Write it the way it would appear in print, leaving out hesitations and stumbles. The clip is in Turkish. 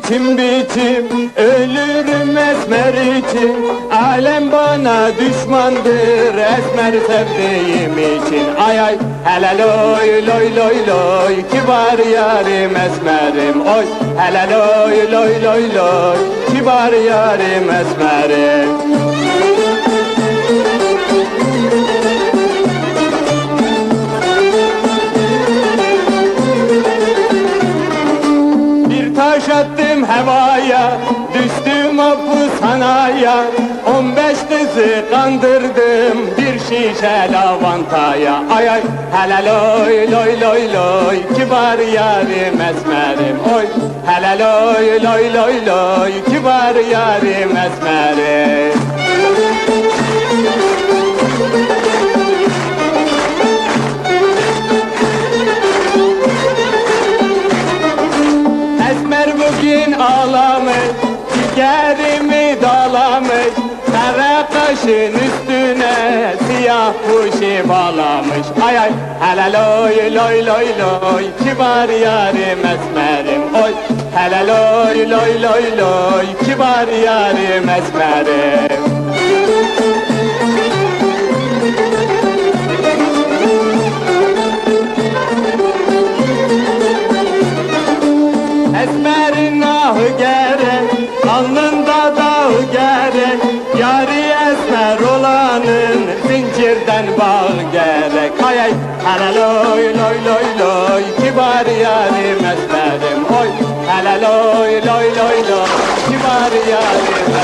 Biçim biçim ölürüm esmer için. Alem bana düşmandır esmer sevdiğim için. Ay ay hele loy loy loy loy, kibar yarim esmerim oy. Hele loy loy loy loy, kibar yarim esmerim. Taş attım havaya, düştüm hapishanaya. 15 kızı kandırdım bir şişe lavantaya. Ay ay hele loy loy loy loy, kibar yarim esmerim oy. Hele loy loy loy loy, kibar yarim esmerim. Bugün ağlamış, ciğerimi dalamış. Kara kaşın üstüne siyah kuşu bağlamış. Ay ay hele loy loy loy loy, kibar yarim esmerim oy. Hele loy loy loy loy, kibar yarim esmerim. Esmerin ahı gerek, alnında dağı gerek. Yari esmer olanın zincirden bağ gerek. Ay ay hele loy loy loy loy, kibar yarim esmerim oy. Hele loy loy loy loy, kibar yarim